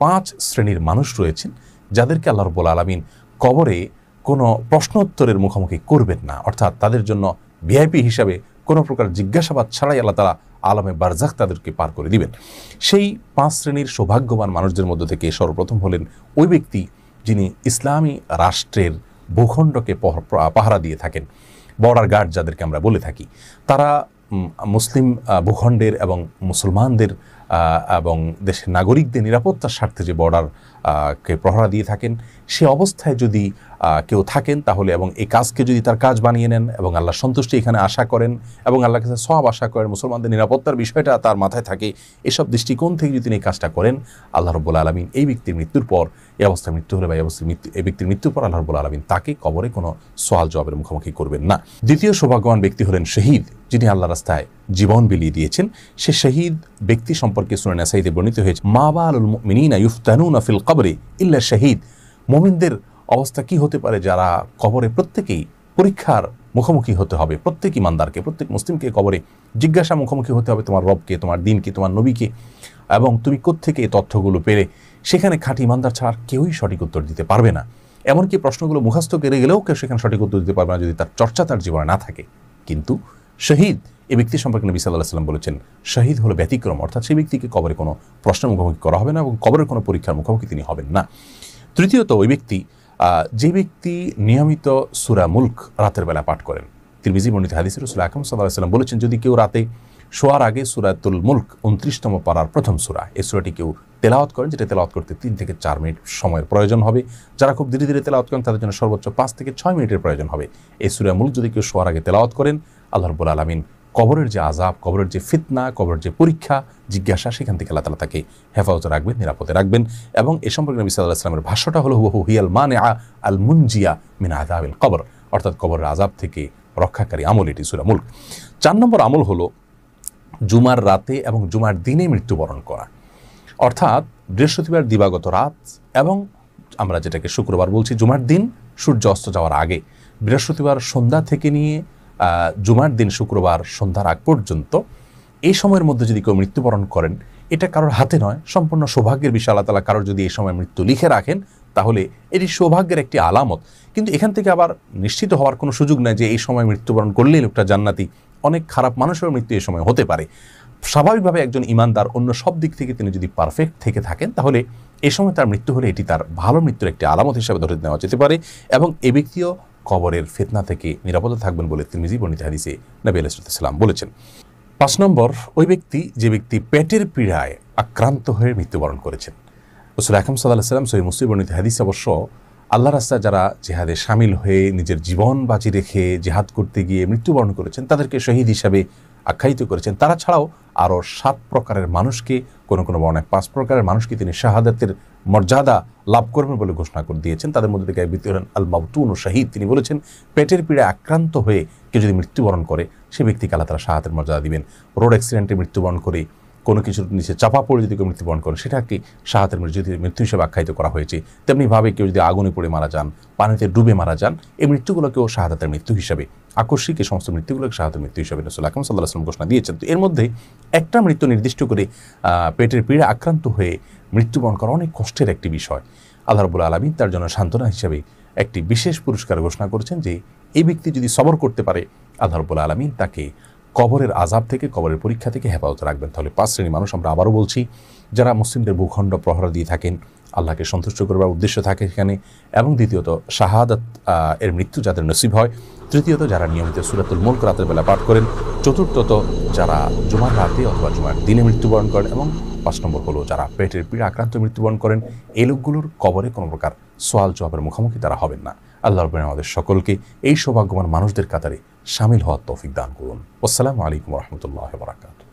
5 শ্রেণীর মানুষ রয়েছেন যাদেরকে আল্লাহ রাব্বুল আলামিন কবরে কোনো প্রশ্নোত্তরের মুখোমুখি করবেন না, অর্থাৎ তাদের জন্য ভিআইপি হিসাবে কোনো প্রকার জিজ্ঞাসাবাদ ছাড়াই আল্লাহ তাআলা আলমে বারজাখ তাদেরকে পার করে দিবেন। সেই 5 শ্রেণীর সৌভাগ্যবান মানুষদের মধ্য থেকে সর্বপ্রথম হলেন ওই ব্যক্তি যিনি ইসলামী রাষ্ট্রের ভূখণ্ডকে পাহারা দিয়ে থাকেন, বর্ডার গার্ড যাদেরকে আমরা বলে থাকি। তারা মুসলিম ভূখণ্ডের এবং মুসলমানদের এবং দেশের নাগরিকদের নিরাপত্তার স্বার্থে যে বর্ডারকে প্রহরা দিয়ে থাকেন, সে অবস্থায় যদি কেউ থাকেন তাহলে এবং এই কাজকে যদি তার কাজ বানিয়ে নেন এবং আল্লাহর সন্তুষ্টি এখানে আশা করেন এবং আল্লাহর কাছে সওয়াব আশা করেন, মুসলমানদের নিরাপত্তার বিষয়টা তার মাথায় থাকে, এসব দৃষ্টিকোণ থেকে যদি তিনি এই কাজটা করেন, আল্লাহ রাব্বুল আলামিন এই ব্যক্তির মৃত্যুর পর, এই অবস্থায় মৃত্যু হলে বা এই ব্যক্তির মৃত্যুর পর আল্লাহ রাব্বুল আলামিন তাকে কবরে কোনো সওয়াল জবাবের মুখোমুখি করবেন না। দ্বিতীয় সৌভাগ্যবান ব্যক্তি হলেন শহীদ, যিনি আল্লাহর রাস্তায় জীবন বিলিয়ে দিয়েছেন। সে শহীদ ব্যক্তি সম্পর্কে সূরা নাসাইতে বর্ণিত হয়েছে, মা বালুল মুমিনিনা ইফতানুনা ফিল কবরি ইল্লা শহীদ। মুমিনদের অবস্থা কি হতে পারে যারা কবরে প্রত্যেকেই পরীক্ষার মুখোমুখি হতে হবে, প্রত্যেক ইমানদারকে, প্রত্যেক মুসলিমকে কবরে জিজ্ঞাসা মুখোমুখি হতে হবে তোমার রবকে, তোমার দিনকে, তোমার নবীকে, এবং তুমি কোত্থেকে এই তথ্যগুলো পেলে। সেখানে খাঁটি ইমানদার ছাড়া কেউই সঠিক উত্তর দিতে পারবে না। এমনকি প্রশ্নগুলো মুখস্থ করে গেলেও কেউ সেখানে সঠিক উত্তর দিতে পারবে না যদি তার চর্চা তার জীবনে না থাকে। কিন্তু শহীদ এই ব্যক্তি সম্পর্কে নবী সাল্লাল্লাহু আলাইহি ওয়াসাল্লাম বলেছেন, শহীদ হলো ব্যতিক্রম, অর্থাৎ সেই ব্যক্তিকে কবরে কোনো প্রশ্নের মুখোমুখি করা হবে না এবং কবরের কোনো পরীক্ষার মুখোমুখি তিনি হবেন না। তৃতীয়ত, ওই ব্যক্তি যে ব্যক্তি নিয়মিত সূরা মুলক রাতের বেলা পাঠ করেন। তিরমিজি বর্ণিত হাদিসে রাসূল আকরাম সাল্লাল্লাহু আলাইহি ওয়াসাল্লাম বলেছেন, যদি কেউ রাতে শোয়ার আগে সূরাতুল মুলক 29তম পারার প্রথম সূরা, এই সূরাটি কেউ তেলাওয়াত করেন, যেটা তেলাওয়াত করতে 3 থেকে 4 মিনিট সময়ের প্রয়োজন হবে। যারা খুব ধীরে ধীরে তেলাওয়াত করেন তাদের জন্য সর্বোচ্চ 5 থেকে 6 মিনিটের প্রয়োজন হবে। এই সূরা মুলক যদি কেউ শোয়ার আগে তেলাওয়াত করেন, আল্লাহ রাব্বুল আলামিন কবরের যে আযাব, কবরের যে ফিতনা, কবরের যে পরীক্ষা জিজ্ঞাসা, সেখান থেকে আল্লাহ তাআলা তাকে হেফাজতে রাখবেন, নিরাপদে রাখবেন। এবং এ সম্পর্কে নবী সাল্লাল্লাহু আলাইহি ওয়াসাল্লামের ভাষ্যটা হলো, ওয়া হুয়াল মানিআ আল মুনজিয়া মিন আযাবিল কবর, অর্থাৎ কবরের আযাব থেকে রক্ষাকারী আমল এটি সূরা মুলক। 4 নম্বর আমল হলো জুমার রাতে এবং জুমার দিনে মৃত্যুবরণ করা, অর্থাৎ বৃহস্পতিবার দিবাগত রাত এবং আমরা যেটাকে শুক্রবার বলছি জুমার দিন সূর্য অস্ত যাওয়ার আগে, বৃহস্পতিবার সন্ধ্যা থেকে নিয়ে জুমার দিন শুক্রবার সন্ধ্যার আগ পর্যন্ত এই সময়ের মধ্যে যদি কেউ মৃত্যুবরণ করেন, এটা কারোর হাতে নয়, সম্পূর্ণ সৌভাগ্যের বিষয়। আল্লাহ তাআলা কারোর যদি এই সময় মৃত্যু লিখে রাখেন তাহলে এটি সৌভাগ্যের একটি আলামত। কিন্তু এখান থেকে আবার নিশ্চিত হওয়ার কোনো সুযোগ নেই যে এই সময় মৃত্যুবরণ করলেই লোকটা জান্নাতি। অনেক খারাপ মানুষের মৃত্যু এই সময় হতে পারে। স্বাভাবিকভাবে একজন ইমানদার অন্য সব দিক থেকে তিনি যদি পারফেক্ট থেকে থাকেন, তাহলে এই সময় তার মৃত্যু হলে এটি তার ভালো মৃত্যুর একটি আলামত হিসেবে ধরে নেওয়া যেতে পারে এবং এই ব্যক্তিও কবরের ফিতনা থেকে নিরাপদে থাকবেন বলে তিরমিজি বর্ণিত হাদিসে নবী আলাইহিস সালাম বলেছেন। 5 নম্বর, ওই ব্যক্তি যে ব্যক্তি পেটের পীড়ায় আক্রান্ত হয়ে মৃত্যুবরণ করেছেন। রাসূল আকরাম সাল্লাল্লাহু আলাইহি ওয়াসাল্লাম সহিহ মুসলিম বর্ণিত হাদিসে অবশ্য আল্লাহর রাস্তায় যারা জিহাদে শামিল হয়ে নিজের জীবন বাজি রেখে জিহাদ করতে গিয়ে মৃত্যুবরণ করেছেন তাদেরকে শহীদ হিসাবে আখ্যায়িত করেছেন। তারা ছাড়াও আরও 7 প্রকারের মানুষকে, কোনো কোনো বর্ণায় 5 প্রকারের মানুষকে তিনি শাহাদাতের মর্যাদা লাভ করবেন বলে ঘোষণা করে দিয়েছেন। তাদের মধ্যে থেকে এক ব্যক্তি হলেন আল মাবতুন ও শাহিদ। তিনি বলেছেন, পেটের পীড়ায় আক্রান্ত হয়ে কেউ যদি মৃত্যুবরণ করে সে ব্যক্তিকে আল্লাহ তাআলা শাহাদাতের মর্যাদা দিবেন। রোড অ্যাক্সিডেন্টে মৃত্যুবরণ করে, কোনো কিছুর নিচে চাপা পড়ে যদি কেউ মৃত্যুবরণ করে, সেটাকে শাহাদাতের মৃত্যু হিসেবে আখ্যায়িত করা হয়েছে। তেমনিভাবে কেউ যদি আগুনে পড়ে মারা যান, পানিতে ডুবে মারা যান, এই মৃত্যুগুলোকেও শাহাদাতের মৃত্যু হিসাবে, আকস্মিক এই সমস্ত মৃত্যুগুলোকে শাহাদাতের মৃত্যু হিসাবে রাসূল আকরাম সাল্লাল্লাহু আলাইহি ওয়াসাল্লাম ঘোষণা দিয়েছেন। তো এর মধ্যে একটা মৃত্যু নির্দিষ্ট করে পেটের পীড়া আক্রান্ত হয়ে মৃত্যুবরণ করা অনেক কষ্টের একটি বিষয়। আল্লাহ রাব্বুল আলামিন তার জন্য সান্ত্বনা হিসাবে একটি বিশেষ পুরস্কার ঘোষণা করেছেন যে এই ব্যক্তি যদি সবর করতে পারে, আল্লাহ রাব্বুল আলামিন তাকে কবরের আযাব থেকে, কবরের পরীক্ষা থেকে হেফাজতে রাখবেন। তাহলে 5 শ্রেণীর মানুষ, আমরা আবারও বলছি, যারা মুসলিমদের ভূখণ্ড প্রহরা দিয়ে থাকেন, আল্লাহকে সন্তুষ্ট করবার উদ্দেশ্য থাকে সেখানে, এবং দ্বিতীয়ত শাহাদাত এর মৃত্যু যাদের নসিব হয়, তৃতীয়ত যারা নিয়মিত সূরাতুল মুলক রাতের বেলা পাঠ করেন, চতুর্থত যারা জুমার রাতে অথবা জুমার দিনে মৃত্যুবরণ করেন, এবং 5 নম্বর হলো যারা পেটের পীড়া আক্রান্ত মৃত্যুবরণ করেন। এই লোকগুলোর কবরে কোনো প্রকার সওয়াল জবাবের মুখোমুখি তারা হবেন না। আল্লাহ রাব্বুল আলামিন আমাদের সকলকে এই সৌভাগ্যবান মানুষদের কাতারে শামিল হওয়ার তৌফিক দান করুন। আসসালামু আলাইকুম ওয়া রাহমাতুল্লাহি ওয়া বারাকাতুহু।